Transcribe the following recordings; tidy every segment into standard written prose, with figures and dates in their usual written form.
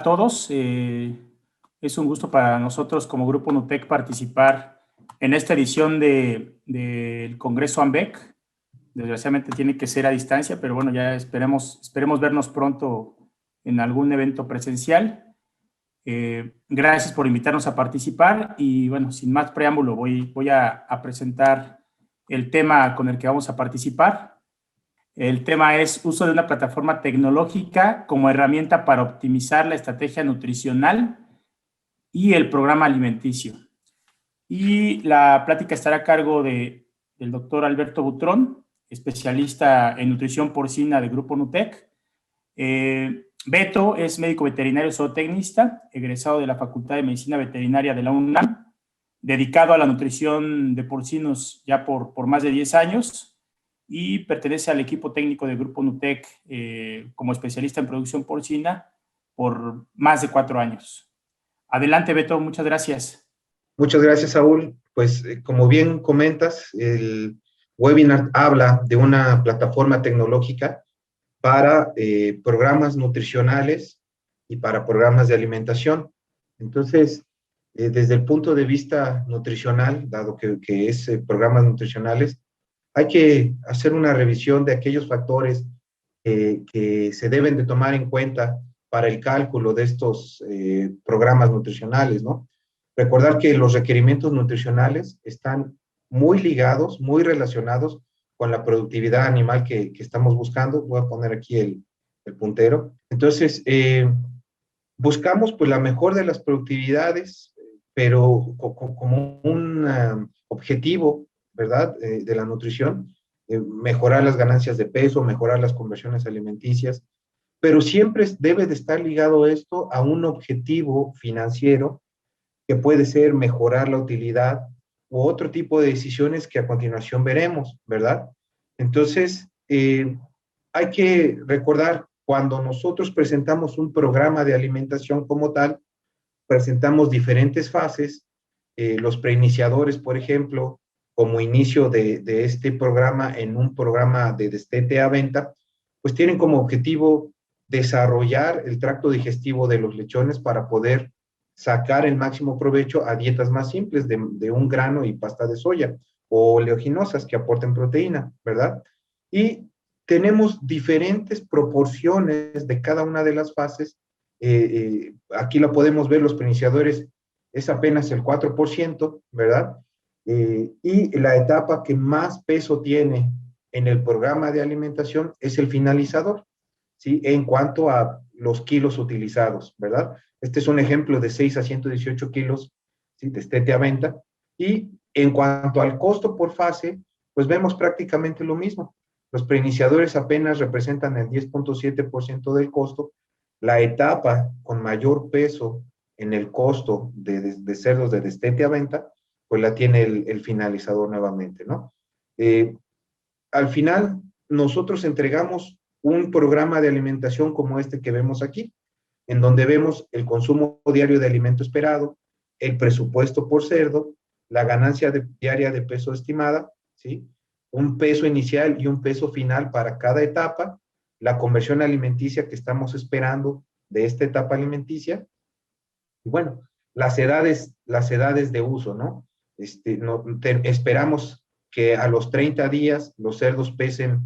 todos. Es un gusto para nosotros como Grupo Nutec participar en esta edición del Congreso AMBEC. Desgraciadamente tiene que ser a distancia, pero bueno, ya esperemos vernos pronto en algún evento presencial. Gracias por invitarnos a participar y bueno, sin más preámbulo voy a presentar el tema con el que vamos a participar. El tema es uso de una plataforma tecnológica como herramienta para optimizar la estrategia nutricional y el programa alimenticio. Y la plática estará a cargo del doctor Alberto Butrón, especialista en nutrición porcina de Grupo Nutec. Beto es médico veterinario zootecnista, egresado de la Facultad de Medicina Veterinaria de la UNAM, dedicado a la nutrición de porcinos ya por más de 10 años y pertenece al equipo técnico del Grupo Nutec como especialista en producción porcina por más de 4 años. Adelante, Beto, muchas gracias. Muchas gracias, Saúl. Pues como bien comentas, el webinar habla de una plataforma tecnológica para programas nutricionales y para programas de alimentación. Entonces, desde el punto de vista nutricional, dado que es programas nutricionales, hay que hacer una revisión de aquellos factores que se deben de tomar en cuenta para el cálculo de estos programas nutricionales, ¿no? Recordar que los requerimientos nutricionales están muy ligados, muy relacionados con la productividad animal que estamos buscando. Voy a poner aquí el puntero. Entonces, buscamos pues la mejor de las productividades, pero como un objetivo, ¿verdad?, de la nutrición, mejorar las ganancias de peso, mejorar las conversiones alimenticias, pero siempre debe de estar ligado esto a un objetivo financiero que puede ser mejorar la utilidad u otro tipo de decisiones que a continuación veremos, ¿verdad? Entonces, hay que recordar, cuando nosotros presentamos un programa de alimentación como tal, presentamos diferentes fases, los preiniciadores, por ejemplo, como inicio de este programa en un programa de destete a venta, pues tienen como objetivo desarrollar el tracto digestivo de los lechones para poder sacar el máximo provecho a dietas más simples de un grano y pasta de soya, o oleaginosas que aporten proteína, ¿verdad? Y tenemos diferentes proporciones de cada una de las fases. Aquí la podemos ver, los preiniciadores es apenas el 4%, ¿verdad? Y la etapa que más peso tiene en el programa de alimentación es el finalizador, ¿sí? En cuanto a los kilos utilizados, ¿verdad? Este es un ejemplo de 6 a 118 kilos, ¿sí?, de destete a venta. Y en cuanto al costo por fase, pues vemos prácticamente lo mismo. Los preiniciadores apenas representan el 10.7% del costo. La etapa con mayor peso en el costo de cerdos de destete a venta, pues la tiene el finalizador nuevamente, ¿no? Al final, nosotros entregamos un programa de alimentación como este que vemos aquí, en donde vemos el consumo diario de alimento esperado, el presupuesto por cerdo, la ganancia diaria de peso estimada, ¿sí?, un peso inicial y un peso final para cada etapa, la conversión alimenticia que estamos esperando de esta etapa alimenticia, y bueno, las edades de uso, ¿no? Esperamos que a los 30 días los cerdos pesen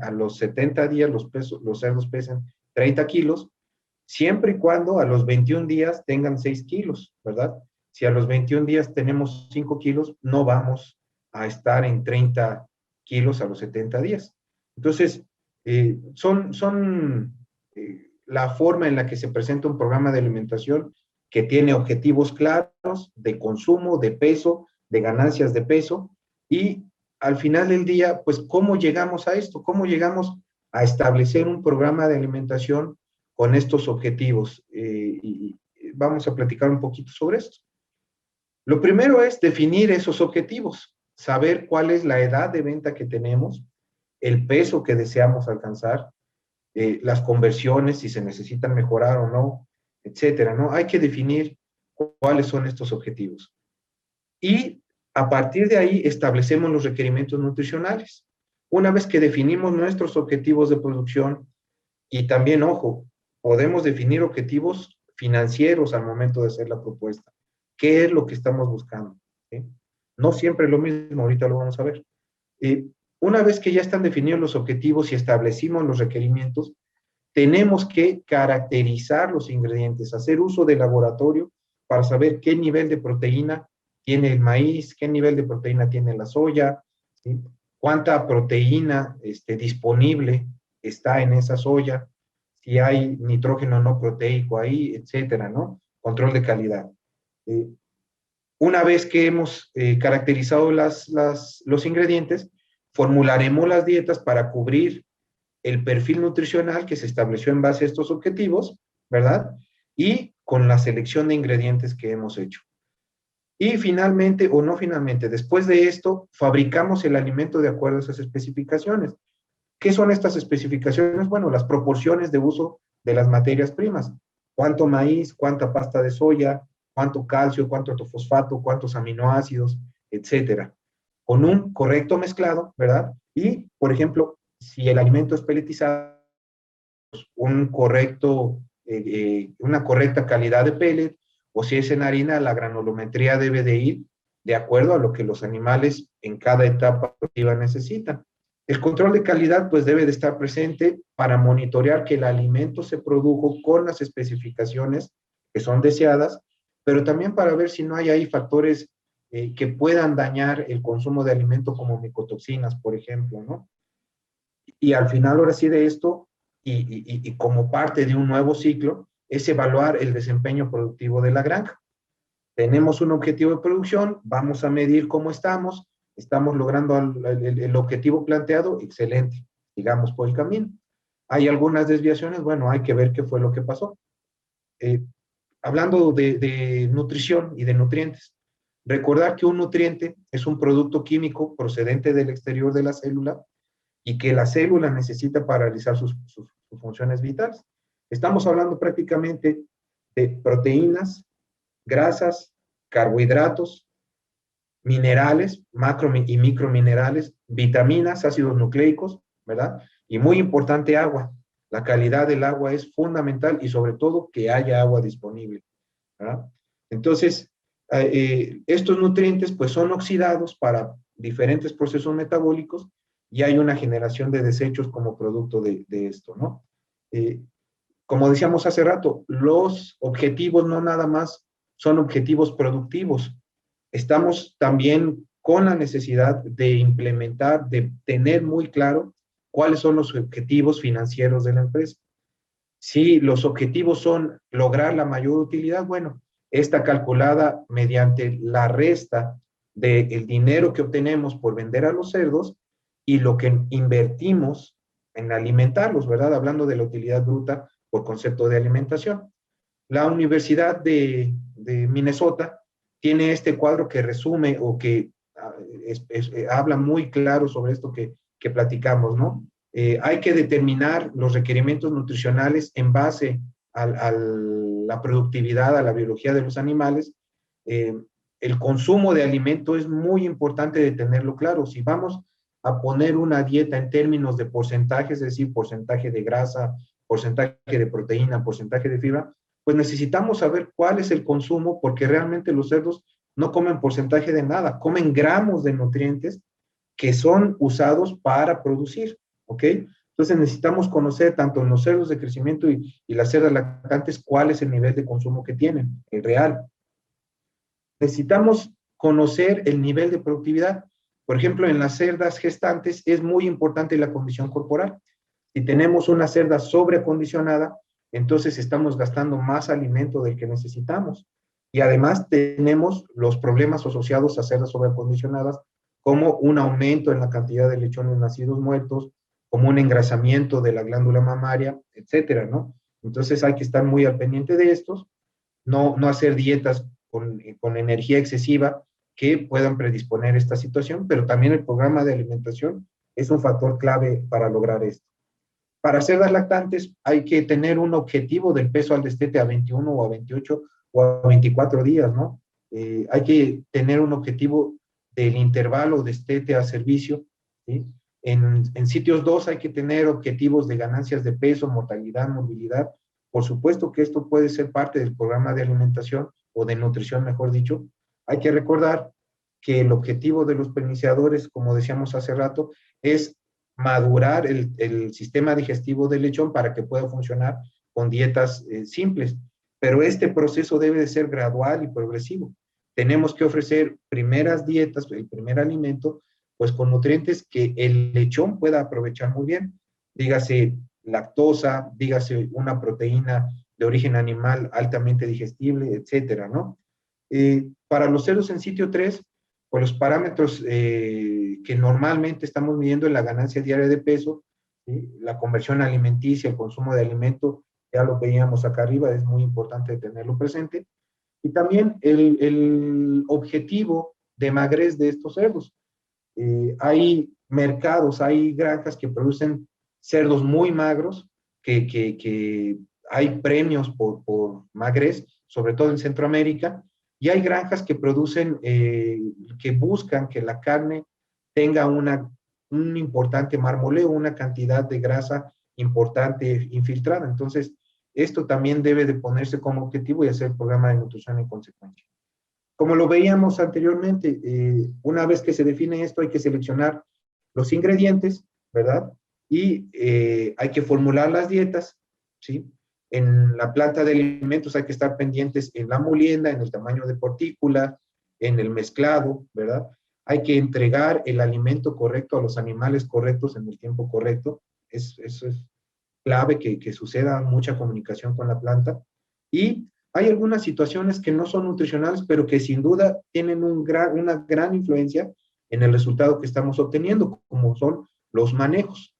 a los 70 días los cerdos pesen 30 kilos, siempre y cuando a los 21 días tengan 6 kilos, ¿verdad? Si a los 21 días tenemos 5 kilos, no vamos a estar en 30 kilos a los 70 días. Entonces, son la forma en la que se presenta un programa de alimentación que tiene objetivos claros de consumo, de peso, de ganancias de peso, y al final del día, pues, ¿cómo llegamos a esto? ¿Cómo llegamos a establecer un programa de alimentación con estos objetivos? Y vamos a platicar un poquito sobre esto. Lo primero es definir esos objetivos, saber cuál es la edad de venta que tenemos, el peso que deseamos alcanzar, las conversiones, si se necesitan mejorar o no, etcétera, ¿no? Hay que definir cuáles son estos objetivos. Y a partir de ahí establecemos los requerimientos nutricionales. Una vez que definimos nuestros objetivos de producción, y también, ojo, podemos definir objetivos financieros al momento de hacer la propuesta. ¿Qué es lo que estamos buscando? ¿Sí? No siempre es lo mismo, ahorita lo vamos a ver. Una vez que ya están definidos los objetivos y establecimos los requerimientos, tenemos que caracterizar los ingredientes, hacer uso del laboratorio para saber qué nivel de proteína tiene el maíz, qué nivel de proteína tiene la soya, ¿sí? Cuánta proteína disponible está en esa soya, si hay nitrógeno no proteico ahí, etcétera, ¿no? Control de calidad. Una vez que hemos caracterizado los ingredientes, formularemos las dietas para cubrir el perfil nutricional que se estableció en base a estos objetivos, ¿verdad? Y con la selección de ingredientes que hemos hecho. Y finalmente, o no finalmente, después de esto, fabricamos el alimento de acuerdo a esas especificaciones. ¿Qué son estas especificaciones? Bueno, las proporciones de uso de las materias primas. ¿Cuánto maíz, cuánta pasta de soya, cuánto calcio, cuánto fosfato, cuántos aminoácidos, etcétera? Con un correcto mezclado, ¿verdad? Y, por ejemplo, si el alimento es pelletizado, una correcta calidad de pellet, o si es en harina, la granulometría debe de ir de acuerdo a lo que los animales en cada etapa productiva necesitan. El control de calidad pues debe de estar presente para monitorear que el alimento se produjo con las especificaciones que son deseadas, pero también para ver si no hay ahí factores que puedan dañar el consumo de alimento como micotoxinas, por ejemplo, ¿no? Y al final, ahora sí, de esto, y como parte de un nuevo ciclo, es evaluar el desempeño productivo de la granja. Tenemos un objetivo de producción, vamos a medir cómo estamos logrando el objetivo planteado, excelente, sigamos por el camino. Hay algunas desviaciones, bueno, hay que ver qué fue lo que pasó. Hablando de nutrición y de nutrientes, recordar que un nutriente es un producto químico procedente del exterior de la célula y que la célula necesita para realizar sus funciones vitales. Estamos hablando prácticamente de proteínas, grasas, carbohidratos, minerales, macro y microminerales, vitaminas, ácidos nucleicos, ¿verdad? Y muy importante, agua. La calidad del agua es fundamental y sobre todo que haya agua disponible, ¿verdad? Entonces, estos nutrientes pues son oxidados para diferentes procesos metabólicos y hay una generación de desechos como producto de esto, ¿no? Como decíamos hace rato, los objetivos no nada más son objetivos productivos. Estamos también con la necesidad de implementar, de tener muy claro cuáles son los objetivos financieros de la empresa. Si los objetivos son lograr la mayor utilidad, bueno, está calculada mediante la resta del dinero que obtenemos por vender a los cerdos y lo que invertimos en alimentarlos, ¿verdad? Hablando de la utilidad bruta por concepto de alimentación. La Universidad de Minnesota tiene este cuadro que resume o que habla muy claro sobre esto que platicamos, ¿no? Hay que determinar los requerimientos nutricionales en base a la productividad, a la biología de los animales. El consumo de alimento es muy importante de tenerlo claro. Si vamos a poner una dieta en términos de porcentajes, es decir, porcentaje de grasa, porcentaje de proteína, porcentaje de fibra, pues necesitamos saber cuál es el consumo, porque realmente los cerdos no comen porcentaje de nada, comen gramos de nutrientes que son usados para producir, ¿ok? Entonces necesitamos conocer tanto en los cerdos de crecimiento y las cerdas lactantes cuál es el nivel de consumo que tienen, el real. Necesitamos conocer el nivel de productividad. Por ejemplo, en las cerdas gestantes es muy importante la condición corporal. Si tenemos una cerda sobreacondicionada, entonces estamos gastando más alimento del que necesitamos. Y además tenemos los problemas asociados a cerdas sobreacondicionadas, como un aumento en la cantidad de lechones nacidos muertos, como un engrasamiento de la glándula mamaria, etcétera, ¿no? Entonces hay que estar muy al pendiente de estos, no hacer dietas con energía excesiva que puedan predisponer esta situación, pero también el programa de alimentación es un factor clave para lograr esto. Para cerdas lactantes hay que tener un objetivo del peso al destete a 21 o a 28 o a 24 días, ¿no? Hay que tener un objetivo del intervalo destete a servicio, ¿sí? En sitios 2 hay que tener objetivos de ganancias de peso, mortalidad, movilidad, Por supuesto que esto puede ser parte del programa de alimentación o de nutrición, mejor dicho. Hay que recordar que el objetivo de los polinizadores, como decíamos hace rato, es madurar el sistema digestivo del lechón para que pueda funcionar con dietas simples. Pero este proceso debe de ser gradual y progresivo. Tenemos que ofrecer primeras dietas, el primer alimento, pues con nutrientes que el lechón pueda aprovechar muy bien. Dígase lactosa, dígase una proteína de origen animal altamente digestible, etcétera, ¿no? Para los cerdos en sitio 3, pues los parámetros que normalmente estamos midiendo en la ganancia diaria de peso, ¿sí? La conversión alimenticia, el consumo de alimento, ya lo veíamos acá arriba, es muy importante tenerlo presente. Y también el objetivo de magrez de estos cerdos. Hay mercados, hay granjas que producen cerdos muy magros, que hay premios por magrez, sobre todo en Centroamérica, y hay granjas que producen, que buscan que la carne tenga un importante marmoleo, una cantidad de grasa importante infiltrada. Entonces, esto también debe de ponerse como objetivo y hacer el programa de nutrición en consecuencia. Como lo veíamos anteriormente, una vez que se define esto, hay que seleccionar los ingredientes, ¿verdad? Y hay que formular las dietas, ¿sí? En la planta de alimentos hay que estar pendientes en la molienda, en el tamaño de partícula, en el mezclado, ¿verdad? Hay que entregar el alimento correcto a los animales correctos en el tiempo correcto. Eso es clave que suceda mucha comunicación con la planta. Y hay algunas situaciones que no son nutricionales, pero que sin duda tienen una gran influencia en el resultado que estamos obteniendo, como son los manejos.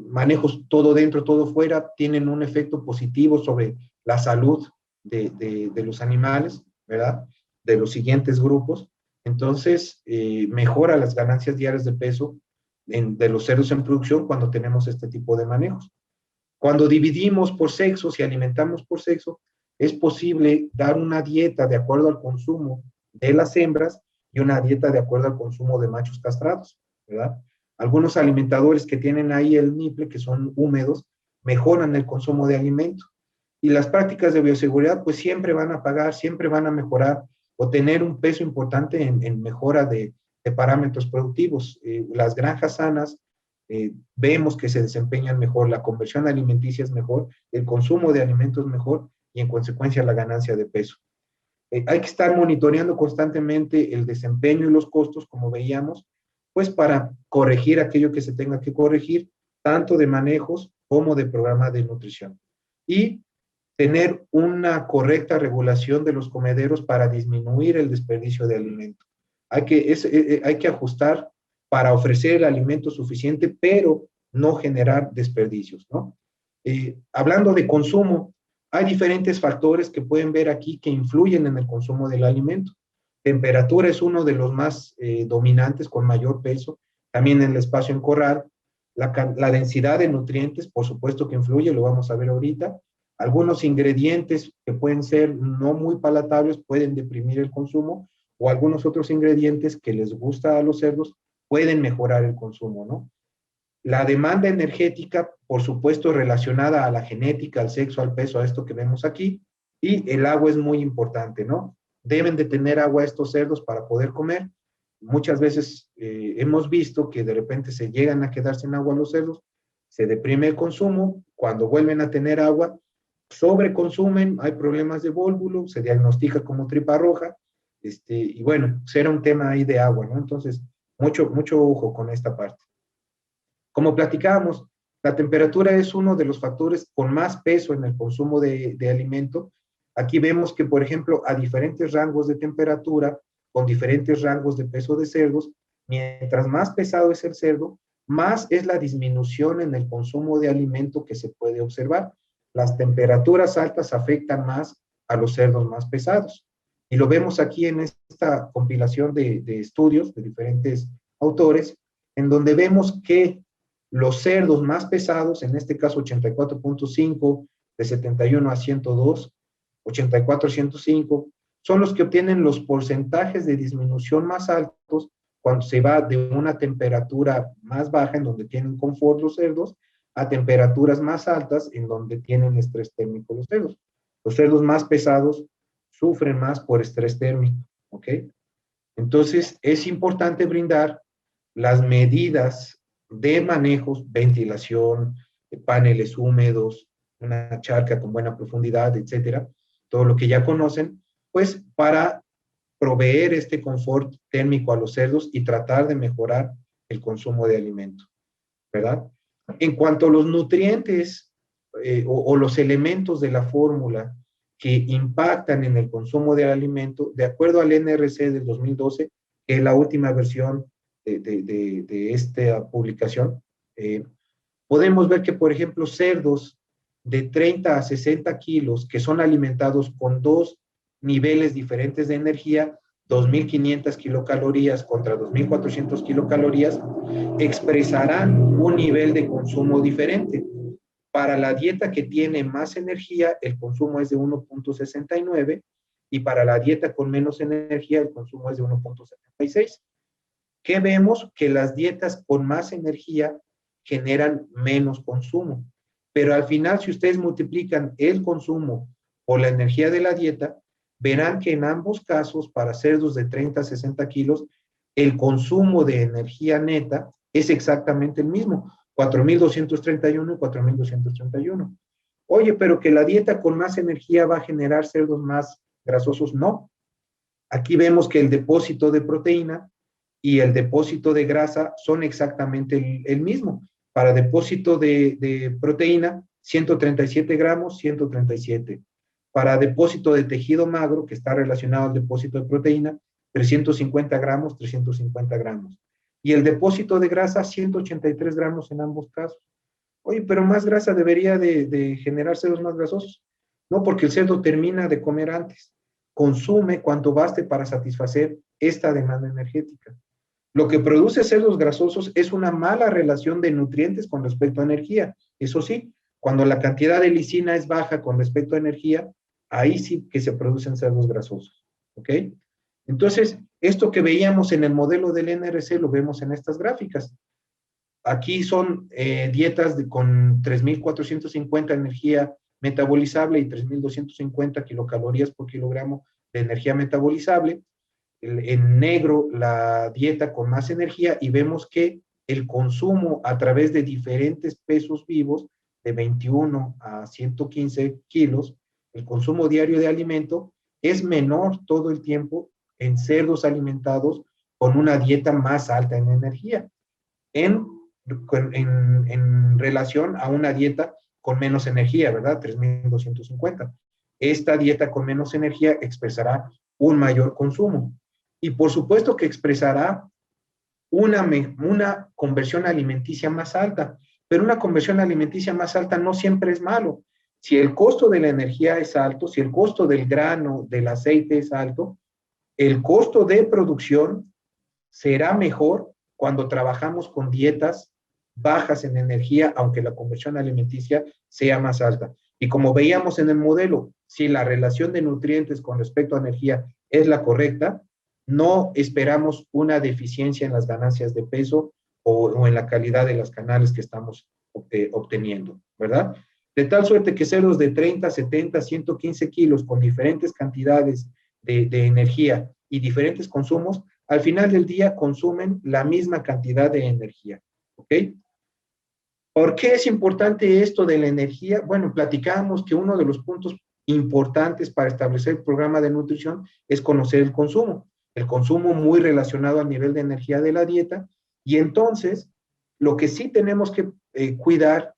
Manejos todo dentro, todo fuera, tienen un efecto positivo sobre la salud de los animales, ¿verdad? De los siguientes grupos. Entonces, mejora las ganancias diarias de peso de los cerdos en producción cuando tenemos este tipo de manejos. Cuando dividimos por sexos y alimentamos por sexo, es posible dar una dieta de acuerdo al consumo de las hembras y una dieta de acuerdo al consumo de machos castrados, ¿verdad? Algunos alimentadores que tienen ahí el niple, que son húmedos, mejoran el consumo de alimento. Y las prácticas de bioseguridad, pues siempre van a pagar, siempre van a mejorar o tener un peso importante en mejora de parámetros productivos. Las granjas sanas, vemos que se desempeñan mejor, la conversión alimenticia es mejor, el consumo de alimentos mejor y en consecuencia la ganancia de peso. Hay que estar monitoreando constantemente el desempeño y los costos, como veíamos, pues para corregir aquello que se tenga que corregir, tanto de manejos como de programa de nutrición. Y tener una correcta regulación de los comederos para disminuir el desperdicio de alimento. Hay que ajustar para ofrecer el alimento suficiente, pero no generar desperdicios, ¿no? Hablando de consumo, hay diferentes factores que pueden ver aquí que influyen en el consumo del alimento. Temperatura es uno de los más dominantes, con mayor peso. También el espacio en corral. La densidad de nutrientes, por supuesto que influye, lo vamos a ver ahorita. Algunos ingredientes que pueden ser no muy palatables pueden deprimir el consumo, o algunos otros ingredientes que les gusta a los cerdos pueden mejorar el consumo, ¿no? La demanda energética, por supuesto, relacionada a la genética, al sexo, al peso, a esto que vemos aquí, y el agua es muy importante, ¿no? Deben de tener agua estos cerdos para poder comer. Muchas veces hemos visto que de repente se llegan a quedar sin agua los cerdos, se deprime el consumo, cuando vuelven a tener agua, sobreconsumen, hay problemas de vólvulo, se diagnostica como tripa roja, y bueno, será un tema ahí de agua, ¿no? Entonces, mucho ojo con esta parte. Como platicábamos, la temperatura es uno de los factores con más peso en el consumo de alimento. Aquí vemos que, por ejemplo, a diferentes rangos de temperatura, con diferentes rangos de peso de cerdos, mientras más pesado es el cerdo, más es la disminución en el consumo de alimento que se puede observar. Las temperaturas altas afectan más a los cerdos más pesados. Y lo vemos aquí en esta compilación de estudios de diferentes autores, en donde vemos que los cerdos más pesados, en este caso 84.5, de 71 a 102, 84 a 105, son los que obtienen los porcentajes de disminución más altos cuando se va de una temperatura más baja, en donde tienen confort los cerdos, a temperaturas más altas en donde tienen estrés térmico los cerdos. Los cerdos más pesados sufren más por estrés térmico, ¿ok? Entonces, es importante brindar las medidas de manejos, ventilación, paneles húmedos, una charca con buena profundidad, etcétera, todo lo que ya conocen, pues para proveer este confort térmico a los cerdos y tratar de mejorar el consumo de alimento, ¿verdad? En cuanto a los nutrientes o los elementos de la fórmula que impactan en el consumo del alimento, de acuerdo al NRC del 2012, que es la última versión de esta publicación, podemos ver que, por ejemplo, cerdos de 30 a 60 kilos que son alimentados con dos niveles diferentes de energía, 2.500 kilocalorías contra 2.400 kilocalorías, expresarán un nivel de consumo diferente. Para la dieta que tiene más energía, el consumo es de 1.69 y para la dieta con menos energía, el consumo es de 1.76. ¿Qué vemos? Que las dietas con más energía generan menos consumo. Pero al final, si ustedes multiplican el consumo por la energía de la dieta, verán que en ambos casos, para cerdos de 30 a 60 kilos, el consumo de energía neta es exactamente el mismo, 4.231 y 4.231. Oye, pero que la dieta con más energía va a generar cerdos más grasosos, no. Aquí vemos que el depósito de proteína y el depósito de grasa son exactamente el mismo. Para depósito de proteína, 137 gramos, 137. Para depósito de tejido magro, que está relacionado al depósito de proteína, 350 gramos, 350 gramos. Y el depósito de grasa, 183 gramos en ambos casos. Oye, pero más grasa debería de generar cerdos más grasosos. No, porque el cerdo termina de comer antes. Consume cuanto baste para satisfacer esta demanda energética. Lo que produce cerdos grasosos es una mala relación de nutrientes con respecto a energía. Eso sí, cuando la cantidad de lisina es baja con respecto a energía, ahí sí que se producen cerdos grasosos. ¿Ok? Entonces, esto que veíamos en el modelo del NRC lo vemos en estas gráficas. Aquí son dietas con 3.450 energía metabolizable y 3.250 kilocalorías por kilogramo de energía metabolizable. En negro la dieta con más energía y vemos que el consumo a través de diferentes pesos vivos de 21 a 115 kilos, el consumo diario de alimento es menor todo el tiempo en cerdos alimentados con una dieta más alta en energía, en relación a una dieta con menos energía, ¿verdad? 3.250. Esta dieta con menos energía expresará un mayor consumo. Y por supuesto que expresará una conversión alimenticia más alta, pero una conversión alimenticia más alta no siempre es malo. Si el costo de la energía es alto, si el costo del grano, del aceite es alto, el costo de producción será mejor cuando trabajamos con dietas bajas en energía, aunque la conversión alimenticia sea más alta. Y como veíamos en el modelo, si la relación de nutrientes con respecto a energía es la correcta, no esperamos una deficiencia en las ganancias de peso o en la calidad de los canales que estamos obteniendo, ¿verdad? De tal suerte que cerdos de 30, 70, 115 kilos con diferentes cantidades de energía y diferentes consumos, al final del día consumen la misma cantidad de energía, ¿ok? ¿Por qué es importante esto de la energía? Bueno, platicábamos que uno de los puntos importantes para establecer el programa de nutrición es conocer el consumo muy relacionado al nivel de energía de la dieta, y entonces lo que sí tenemos que cuidar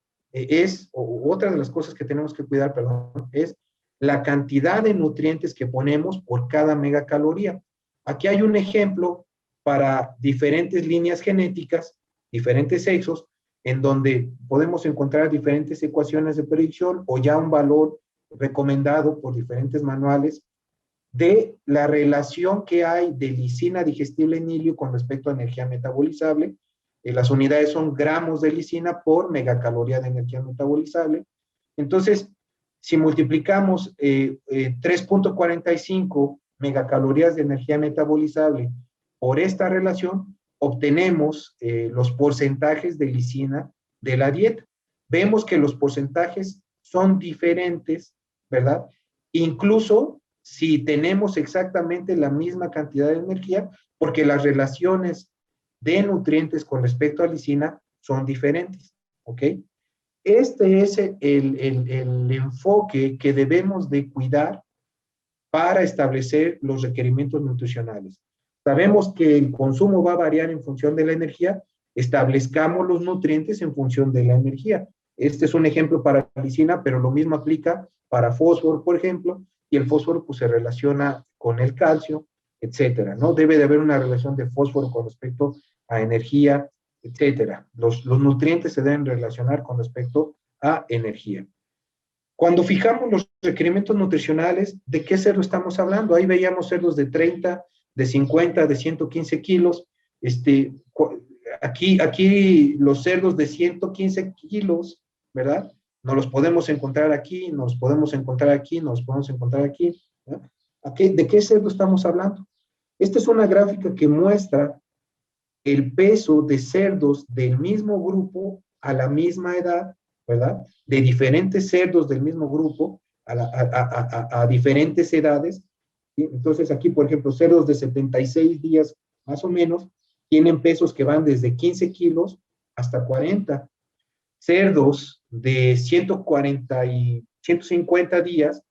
otra de las cosas que tenemos que cuidar, perdón, es la cantidad de nutrientes que ponemos por cada megacaloría. Aquí hay un ejemplo para diferentes líneas genéticas, diferentes sexos, en donde podemos encontrar diferentes ecuaciones de predicción o ya un valor recomendado por diferentes manuales de la relación que hay de lisina digestible en hilio con respecto a energía metabolizable. Las unidades son gramos de lisina por megacaloría de energía metabolizable. Entonces, si multiplicamos 3.45 megacalorías de energía metabolizable por esta relación, obtenemos los porcentajes de lisina de la dieta. vemos que los porcentajes son diferentes, ¿verdad? Incluso si tenemos exactamente la misma cantidad de energía, porque las relaciones de nutrientes con respecto a lisina son diferentes, ¿ok? Este es el enfoque que debemos de cuidar para establecer los requerimientos nutricionales. Sabemos que el consumo va a variar en función de la energía, establezcamos los nutrientes en función de la energía. Este es un ejemplo para la lisina, pero lo mismo aplica para fósforo, por ejemplo, y el fósforo pues se relaciona con el calcio, etcétera, ¿no? Debe de haber una relación de fósforo con respecto a energía, etcétera. Los nutrientes se deben relacionar con respecto a energía. Cuando fijamos los requerimientos nutricionales, ¿de qué cerdo estamos hablando? Ahí veíamos cerdos de 30, de 50, de 115 kilos. Aquí los cerdos de 115 kilos, ¿verdad? Nos los podemos encontrar aquí, nos podemos encontrar aquí, nos podemos encontrar aquí. ¿Verdad? ¿De qué cerdo estamos hablando? Esta es una gráfica que muestra el peso de cerdos del mismo grupo a la misma edad, ¿verdad? De diferentes cerdos del mismo grupo a diferentes edades. ¿Sí? Entonces aquí, por ejemplo, cerdos de 76 días más o menos, tienen pesos que van desde 15 kilos hasta 40. Cerdos de 140 y 150 días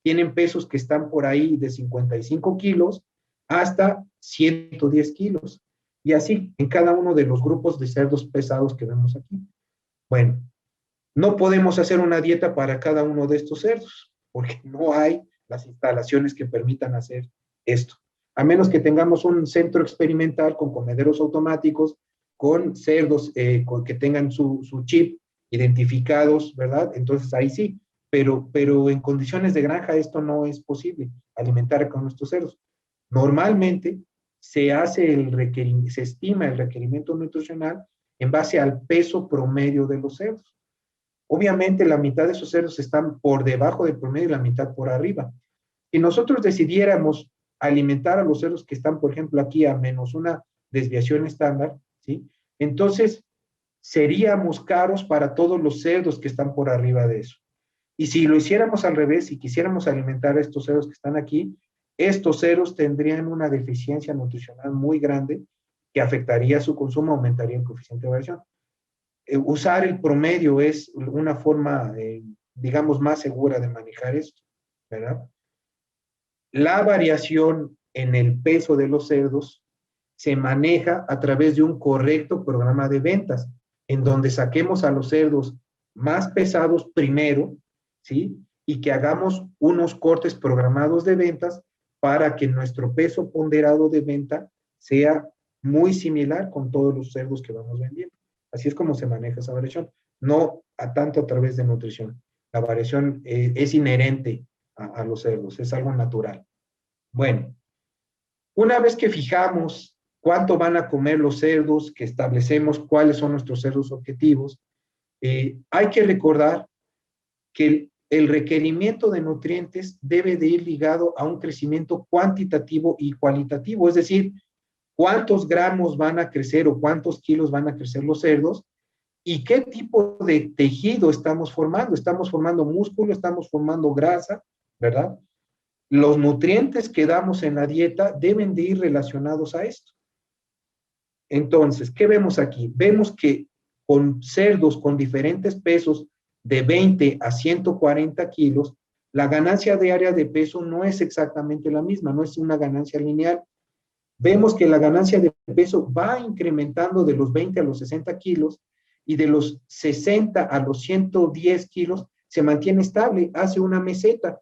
tienen pesos que están por ahí de 55 kilos hasta 110 kilos. Y así en cada uno de los grupos de cerdos pesados que vemos aquí. Bueno, no podemos hacer una dieta para cada uno de estos cerdos, porque no hay las instalaciones que permitan hacer esto. A menos que tengamos un centro experimental con comederos automáticos, con cerdos que tengan su chip identificados, ¿verdad? Entonces ahí sí, pero en condiciones de granja esto no es posible, alimentar con nuestros cerdos. Normalmente se estima el requerimiento nutricional en base al peso promedio de los cerdos. Obviamente la mitad de esos cerdos están por debajo del promedio y la mitad por arriba. Si nosotros decidiéramos alimentar a los cerdos que están, por ejemplo, aquí a menos una desviación estándar, ¿sí? Entonces seríamos caros para todos los cerdos que están por arriba de eso. Y si lo hiciéramos al revés, y quisiéramos alimentar a estos cerdos que están aquí, estos cerdos tendrían una deficiencia nutricional muy grande que afectaría su consumo, aumentaría el coeficiente de variación. Usar el promedio es una forma, digamos, más segura de manejar esto, ¿verdad? La variación en el peso de los cerdos se maneja a través de un correcto programa de ventas, en donde saquemos a los cerdos más pesados primero, ¿sí? Y que hagamos unos cortes programados de ventas para que nuestro peso ponderado de venta sea muy similar con todos los cerdos que vamos vendiendo. Así es como se maneja esa variación, no tanto a través de nutrición. La variación es inherente a los cerdos, es algo natural. Bueno, una vez que fijamos cuánto van a comer los cerdos, que establecemos cuáles son nuestros cerdos objetivos, hay que recordar que el requerimiento de nutrientes debe de ir ligado a un crecimiento cuantitativo y cualitativo, es decir, cuántos gramos van a crecer o cuántos kilos van a crecer los cerdos y qué tipo de tejido estamos formando. Estamos formando músculo, estamos formando grasa, ¿verdad? Los nutrientes que damos en la dieta deben de ir relacionados a esto. Entonces, ¿qué vemos aquí? Vemos que con cerdos con diferentes pesos de 20 a 140 kilos, la ganancia diaria de peso no es exactamente la misma, no es una ganancia lineal. Vemos que la ganancia de peso va incrementando de los 20 a los 60 kilos y de los 60 a los 110 kilos se mantiene estable, hace una meseta.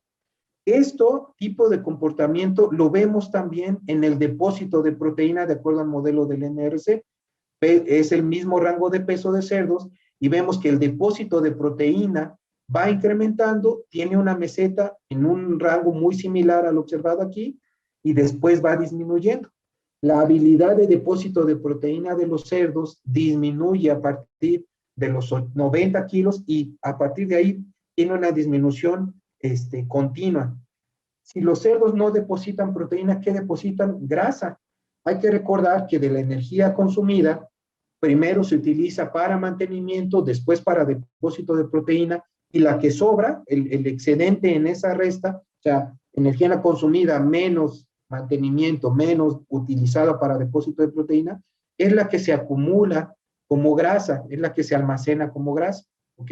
Esto tipo de comportamiento lo vemos también en el depósito de proteína de acuerdo al modelo del NRC. Es el mismo rango de peso de cerdos y vemos que el depósito de proteína va incrementando, tiene una meseta en un rango muy similar al observado aquí y después va disminuyendo. La habilidad de depósito de proteína de los cerdos disminuye a partir de los 90 kilos y a partir de ahí tiene una disminución continua. Si los cerdos no depositan proteína, ¿qué depositan? Grasa. Hay que recordar que de la energía consumida, primero se utiliza para mantenimiento, después para depósito de proteína, y la que sobra, el excedente en esa resta, o sea, energía consumida menos mantenimiento, menos utilizada para depósito de proteína, es la que se acumula como grasa, es la que se almacena como grasa, ¿ok?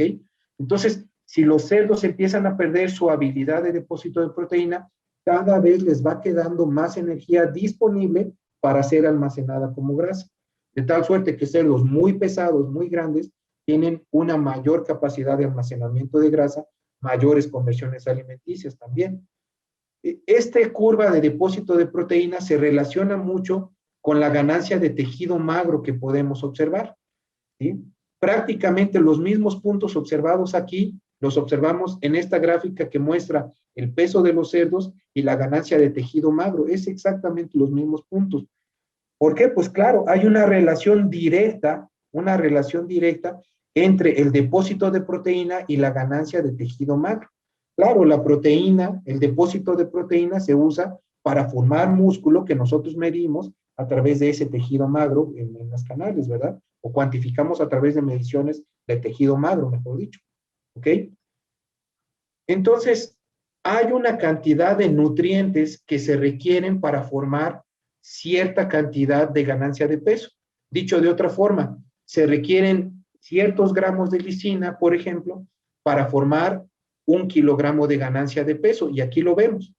Entonces, si los cerdos empiezan a perder su habilidad de depósito de proteína, cada vez les va quedando más energía disponible para ser almacenada como grasa. De tal suerte que cerdos muy pesados, muy grandes, tienen una mayor capacidad de almacenamiento de grasa, mayores conversiones alimenticias también. Esta curva de depósito de proteína se relaciona mucho con la ganancia de tejido magro que podemos observar, ¿sí? Prácticamente los mismos puntos observados aquí los observamos en esta gráfica que muestra el peso de los cerdos y la ganancia de tejido magro. Es exactamente los mismos puntos. ¿Por qué? Pues claro, hay una relación directa entre el depósito de proteína y la ganancia de tejido magro. Claro, la proteína, el depósito de proteína se usa para formar músculo que nosotros medimos a través de ese tejido magro en las canales, ¿verdad? O cuantificamos a través de mediciones de tejido magro, mejor dicho. ¿Ok? Entonces, hay una cantidad de nutrientes que se requieren para formar cierta cantidad de ganancia de peso. Dicho de otra forma, se requieren ciertos gramos de lisina, por ejemplo, para formar 1 kilogramo de ganancia de peso. Y aquí lo vemos.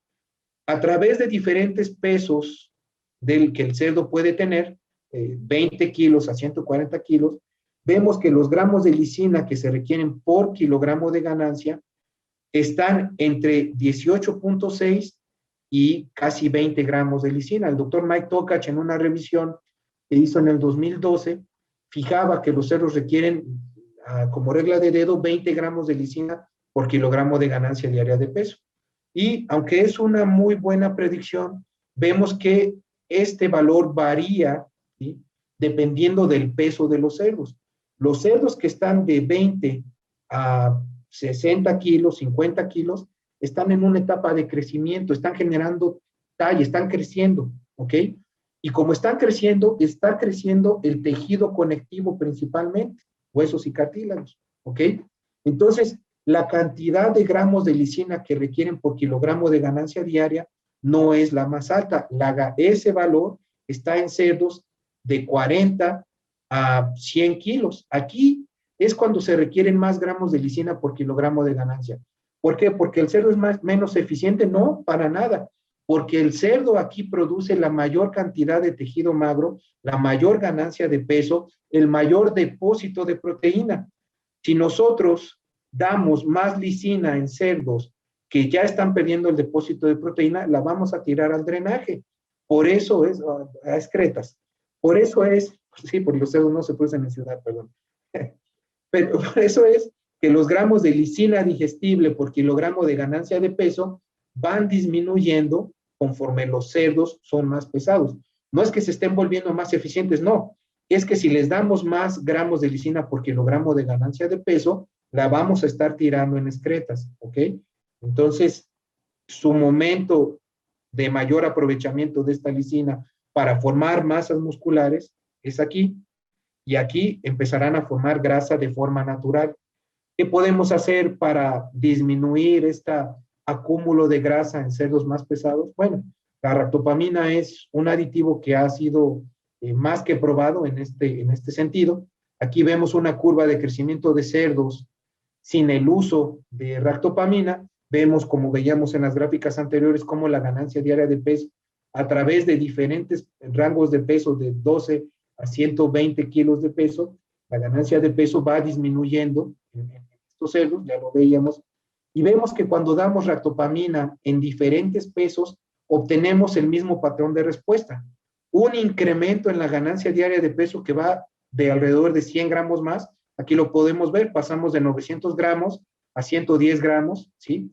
A través de diferentes pesos del que el cerdo puede tener, 20 kilos a 140 kilos, vemos que los gramos de lisina que se requieren por kilogramo de ganancia están entre 18.6 y casi 20 gramos de lisina. El doctor Mike Tokach, en una revisión que hizo en el 2012, fijaba que los cerdos requieren, como regla de dedo, 20 gramos de lisina por kilogramo de ganancia diaria de peso. Y aunque es una muy buena predicción, vemos que este valor varía, ¿sí?, dependiendo del peso de los cerdos. Los cerdos que están de 20 a 60 kilos, 50 kilos, están en una etapa de crecimiento, están generando talla, están creciendo, ¿ok? Y como están creciendo, está creciendo el tejido conectivo principalmente, huesos y cartílagos, ¿ok? Entonces, la cantidad de gramos de lisina que requieren por kilogramo de ganancia diaria no es la más alta. Ese valor está en cerdos de 40 a 100 kilos. Aquí es cuando se requieren más gramos de lisina por kilogramo de ganancia. ¿Por qué? ¿Porque el cerdo es menos eficiente? No, para nada. Porque el cerdo aquí produce la mayor cantidad de tejido magro, la mayor ganancia de peso, el mayor depósito de proteína. Si nosotros damos más lisina en cerdos que ya están perdiendo el depósito de proteína, la vamos a tirar al drenaje. Por eso es, a excretas. Por eso es, sí, porque los cerdos no se producen en ciudad, perdón. Pero por eso es que los gramos de lisina digestible por kilogramo de ganancia de peso van disminuyendo conforme los cerdos son más pesados. No es que se estén volviendo más eficientes, no. Es que si les damos más gramos de lisina por kilogramo de ganancia de peso, la vamos a estar tirando en excretas, ¿ok? Entonces, su momento de mayor aprovechamiento de esta lisina para formar masas musculares es aquí, y aquí empezarán a formar grasa de forma natural. ¿Qué podemos hacer para disminuir este acúmulo de grasa en cerdos más pesados? Bueno, la ractopamina es un aditivo que ha sido más que probado en este sentido. Aquí vemos una curva de crecimiento de cerdos sin el uso de ractopamina. Vemos, como veíamos en las gráficas anteriores, cómo la ganancia diaria de peso a través de diferentes rangos de peso de 12 a 120 kilos de peso, la ganancia de peso va disminuyendo en estos cerdos, ya lo veíamos, y vemos que cuando damos ractopamina en diferentes pesos, obtenemos el mismo patrón de respuesta. Un incremento en la ganancia diaria de peso que va de alrededor de 100 gramos más. Aquí lo podemos ver, pasamos de 900 gramos a 110 gramos, ¿sí?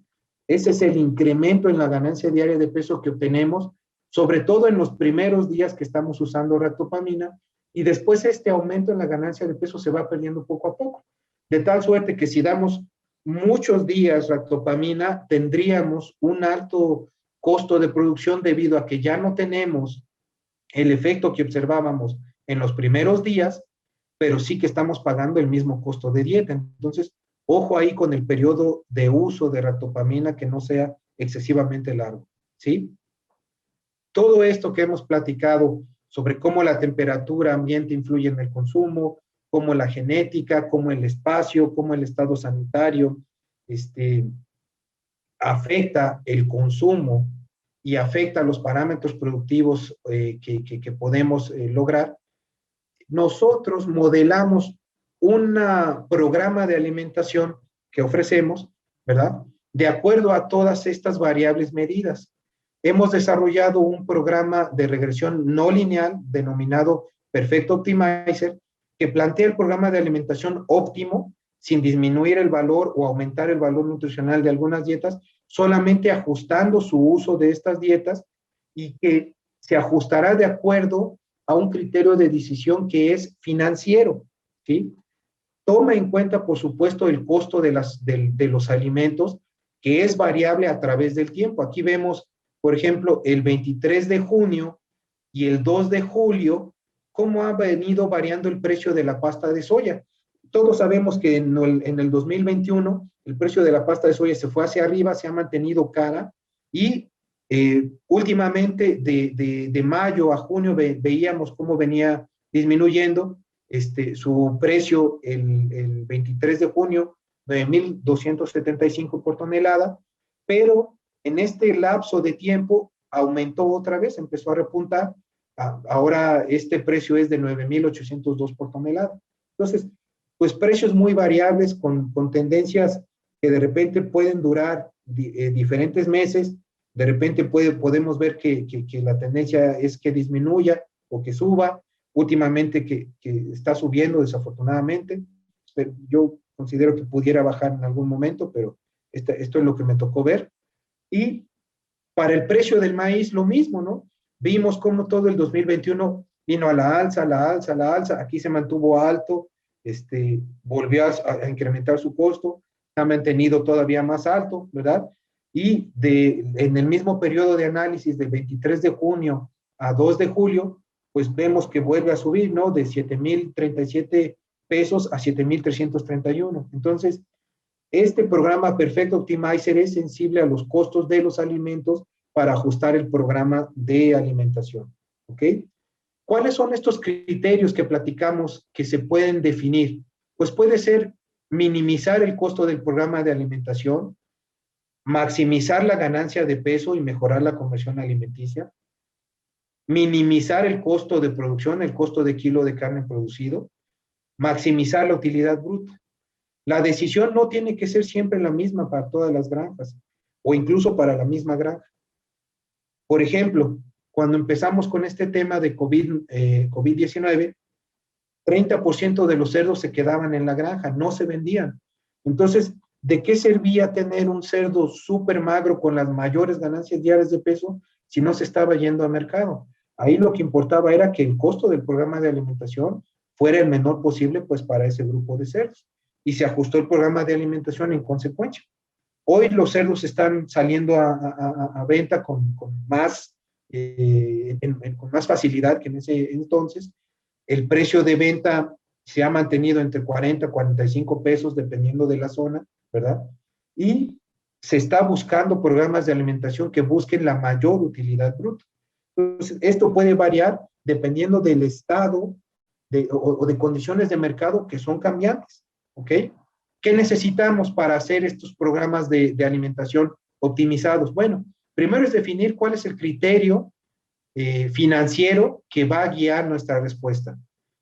Ese es el incremento en la ganancia diaria de peso que obtenemos, sobre todo en los primeros días que estamos usando ractopamina, y después este aumento en la ganancia de peso se va perdiendo poco a poco. De tal suerte que si damos muchos días ractopamina, tendríamos un alto costo de producción debido a que ya no tenemos el efecto que observábamos en los primeros días, pero sí que estamos pagando el mismo costo de dieta. Entonces, ojo ahí con el periodo de uso de ractopamina que no sea excesivamente largo, ¿sí? Todo esto que hemos platicado sobre cómo la temperatura ambiente influye en el consumo, cómo la genética, cómo el espacio, cómo el estado sanitario, afecta el consumo y afecta los parámetros productivos que podemos lograr, nosotros modelamos un programa de alimentación que ofrecemos, ¿verdad? De acuerdo a todas estas variables medidas. Hemos desarrollado un programa de regresión no lineal denominado Perfecto Optimizer, que plantea el programa de alimentación óptimo sin disminuir el valor o aumentar el valor nutricional de algunas dietas, solamente ajustando su uso de estas dietas y que se ajustará de acuerdo a un criterio de decisión que es financiero, ¿sí? Toma en cuenta, por supuesto, el costo de los alimentos, que es variable a través del tiempo. Aquí vemos, por ejemplo, el 23 de junio y el 2 de julio, cómo ha venido variando el precio de la pasta de soya. Todos sabemos que en el 2021 el precio de la pasta de soya se fue hacia arriba, se ha mantenido cara y últimamente de mayo a junio veíamos cómo venía disminuyendo su precio el 23 de junio, 9,275 por tonelada, pero en este lapso de tiempo aumentó otra vez, empezó a repuntar, ahora este precio es de 9,802 por tonelada. Entonces, pues precios muy variables con tendencias que de repente pueden durar diferentes meses, de repente podemos ver que la tendencia es que disminuya o que suba, últimamente que está subiendo desafortunadamente, pero yo considero que pudiera bajar en algún momento, pero esto es lo que me tocó ver. Y para el precio del maíz lo mismo, ¿no? Vimos cómo todo el 2021 vino a la alza, a la alza, a la alza, aquí se mantuvo alto, volvió a incrementar su costo, se ha mantenido todavía más alto, ¿verdad? Y en el mismo periodo de análisis del 23 de junio a 2 de julio, pues vemos que vuelve a subir, ¿no? De 7,037 pesos a 7,331. Entonces, este programa Perfecto Optimizer es sensible a los costos de los alimentos para ajustar el programa de alimentación, ¿ok? ¿Cuáles son estos criterios que platicamos que se pueden definir? Pues puede ser minimizar el costo del programa de alimentación, maximizar la ganancia de peso y mejorar la conversión alimenticia, minimizar el costo de producción, el costo de kilo de carne producido, maximizar la utilidad bruta. La decisión no tiene que ser siempre la misma para todas las granjas o incluso para la misma granja. Por ejemplo, cuando empezamos con este tema de COVID-19, 30% de los cerdos se quedaban en la granja, no se vendían. Entonces, ¿de qué servía tener un cerdo súper magro con las mayores ganancias diarias de peso si no se estaba yendo al mercado? Ahí lo que importaba era que el costo del programa de alimentación fuera el menor posible pues para ese grupo de cerdos. Y se ajustó el programa de alimentación en consecuencia. Hoy los cerdos están saliendo a venta con más facilidad que en ese entonces. El precio de venta se ha mantenido entre 40 y 45 pesos dependiendo de la zona, ¿verdad? Y se está buscando programas de alimentación que busquen la mayor utilidad bruta. Entonces, esto puede variar dependiendo del estado o de condiciones de mercado que son cambiantes, ¿ok? ¿Qué necesitamos para hacer estos programas de alimentación optimizados? Bueno, primero es definir cuál es el criterio financiero que va a guiar nuestra respuesta.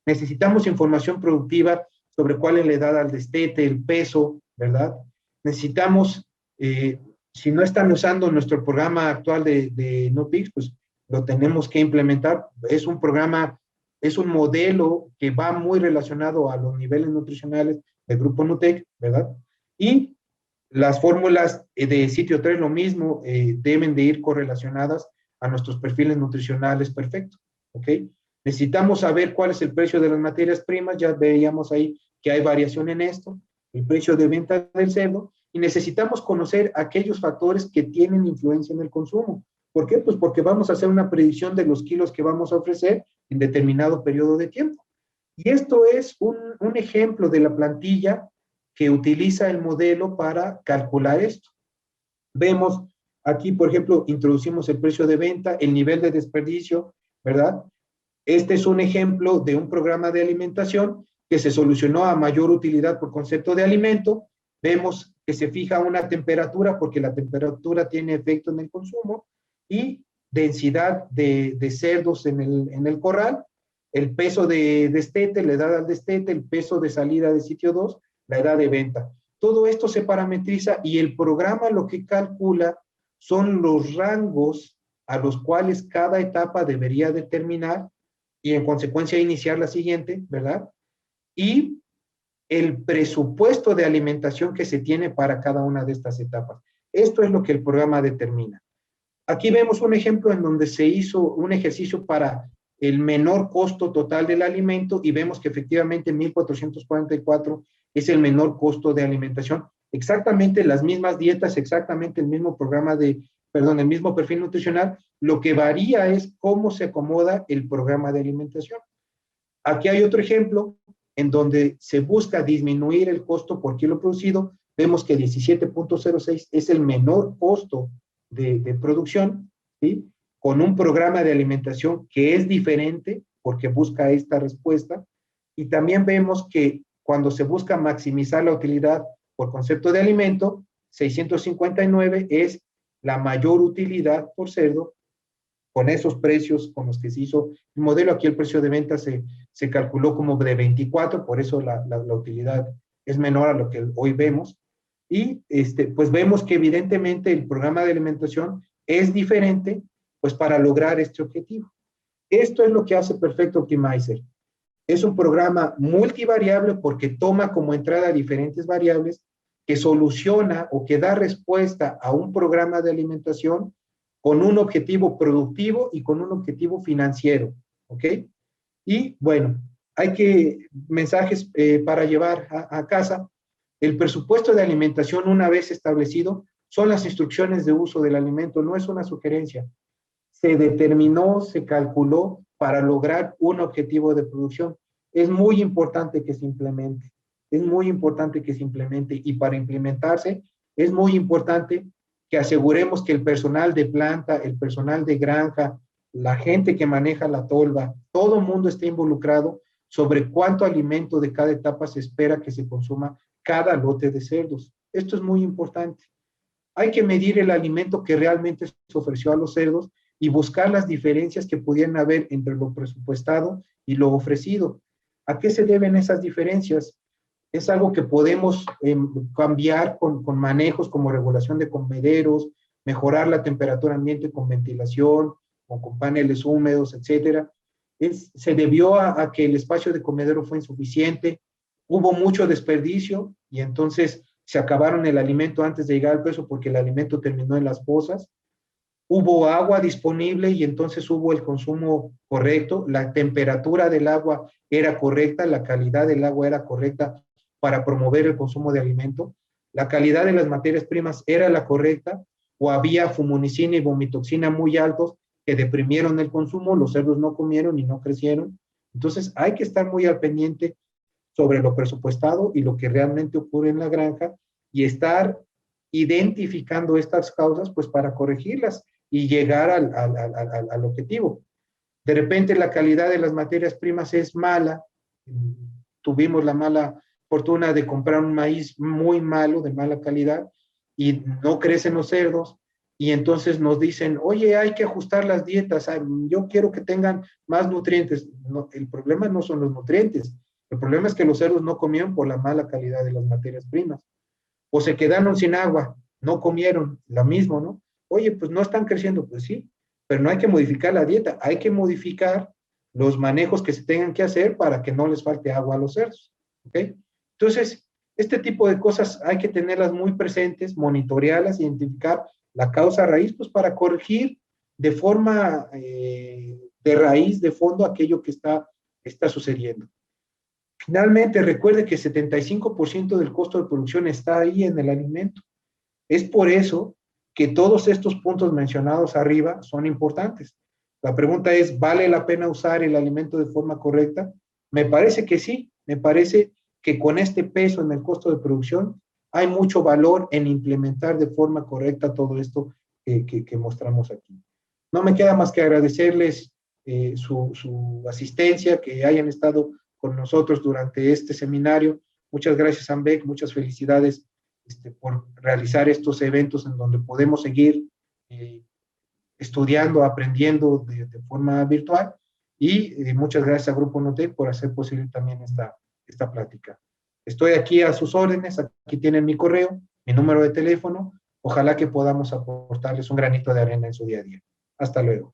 Necesitamos información productiva sobre cuál es la edad al destete, el peso, ¿verdad? Necesitamos, si no están usando nuestro programa actual de NUPIX, pues lo tenemos que implementar. Es un programa, es un modelo que va muy relacionado a los niveles nutricionales del Grupo Nutec, ¿verdad? Y las fórmulas de sitio 3, lo mismo, deben de ir correlacionadas a nuestros perfiles nutricionales perfectos, ¿ok? Necesitamos saber cuál es el precio de las materias primas, ya veíamos ahí que hay variación en esto, el precio de venta del cerdo, y necesitamos conocer aquellos factores que tienen influencia en el consumo. ¿Por qué? Pues porque vamos a hacer una predicción de los kilos que vamos a ofrecer en determinado periodo de tiempo. Y esto es un ejemplo de la plantilla que utiliza el modelo para calcular esto. Vemos aquí, por ejemplo, introducimos el precio de venta, el nivel de desperdicio, ¿verdad? Este es un ejemplo de un programa de alimentación que se solucionó a mayor utilidad por concepto de alimento. Vemos que se fija una temperatura porque la temperatura tiene efecto en el consumo y densidad de cerdos en el corral, el peso de destete, la edad al destete, el peso de salida de sitio 2, la edad de venta. Todo esto se parametriza y el programa lo que calcula son los rangos a los cuales cada etapa debería determinar y en consecuencia iniciar la siguiente, ¿verdad? Y el presupuesto de alimentación que se tiene para cada una de estas etapas. Esto es lo que el programa determina. Aquí vemos un ejemplo en donde se hizo un ejercicio para el menor costo total del alimento y vemos que efectivamente 1,444 es el menor costo de alimentación. Exactamente las mismas dietas, exactamente el mismo programa el mismo perfil nutricional. Lo que varía es cómo se acomoda el programa de alimentación. Aquí hay otro ejemplo en donde se busca disminuir el costo por kilo producido. Vemos que 17.06 es el menor costo de producción, ¿sí? Con un programa de alimentación que es diferente porque busca esta respuesta. Y también vemos que cuando se busca maximizar la utilidad por concepto de alimento, 659 es la mayor utilidad por cerdo con esos precios con los que se hizo el modelo. Aquí el precio de venta se calculó como de 24, por eso la utilidad es menor a lo que hoy vemos. Y pues vemos que evidentemente el programa de alimentación es diferente pues para lograr este objetivo. Esto es lo que hace Perfecto Optimizer. Es un programa multivariable porque toma como entrada diferentes variables que soluciona o que da respuesta a un programa de alimentación con un objetivo productivo y con un objetivo financiero, ¿ok? Y bueno, hay que mensajes para llevar a casa. El presupuesto de alimentación, una vez establecido, son las instrucciones de uso del alimento, no es una sugerencia. Se determinó, se calculó para lograr un objetivo de producción. Es muy importante que se implemente, es muy importante que se implemente y para implementarse es muy importante que aseguremos que el personal de planta, el personal de granja, la gente que maneja la tolva, todo el mundo esté involucrado sobre cuánto alimento de cada etapa se espera que se consuma cada lote de cerdos. Esto es muy importante. Hay que medir el alimento que realmente se ofreció a los cerdos y buscar las diferencias que pudieran haber entre lo presupuestado y lo ofrecido. ¿A qué se deben esas diferencias? Es algo que podemos cambiar con manejos como regulación de comederos, mejorar la temperatura ambiente con ventilación o con paneles húmedos, etcétera. Se debió a que el espacio de comedero fue insuficiente, hubo mucho desperdicio y entonces se acabaron el alimento antes de llegar al peso porque el alimento terminó en las pozas. Hubo agua disponible y entonces hubo el consumo correcto, la temperatura del agua era correcta, la calidad del agua era correcta para promover el consumo de alimento, la calidad de las materias primas era la correcta, o había fumonicina y vomitoxina muy altos que deprimieron el consumo, los cerdos no comieron y no crecieron. Entonces hay que estar muy al pendiente sobre lo presupuestado y lo que realmente ocurre en la granja y estar identificando estas causas pues para corregirlas y llegar al objetivo. De repente la calidad de las materias primas es mala, tuvimos la mala fortuna de comprar un maíz muy malo, de mala calidad, y no crecen los cerdos, y entonces nos dicen, oye, hay que ajustar las dietas, yo quiero que tengan más nutrientes. No, el problema no son los nutrientes, el problema es que los cerdos no comieron por la mala calidad de las materias primas, o se quedaron sin agua, no comieron, la misma, ¿no? Oye, pues no están creciendo, pues sí, pero no hay que modificar la dieta, hay que modificar los manejos que se tengan que hacer para que no les falte agua a los cerdos, ¿ok? Entonces, este tipo de cosas hay que tenerlas muy presentes, monitorearlas, identificar la causa raíz, pues para corregir de forma de raíz, de fondo, aquello que está sucediendo. Finalmente, recuerde que 75% del costo de producción está ahí en el alimento. Es por eso que todos estos puntos mencionados arriba son importantes. La pregunta es, ¿vale la pena usar el alimento de forma correcta? Me parece que sí, me parece que con este peso en el costo de producción hay mucho valor en implementar de forma correcta todo esto que mostramos aquí. No me queda más que agradecerles su asistencia, que hayan estado con nosotros durante este seminario. Muchas gracias, AMBEC, muchas felicidades por realizar estos eventos en donde podemos seguir estudiando, aprendiendo de forma virtual, y muchas gracias a Grupo Nutec por hacer posible también esta plática. Estoy aquí a sus órdenes, aquí tienen mi correo, mi número de teléfono, ojalá que podamos aportarles un granito de arena en su día a día. Hasta luego.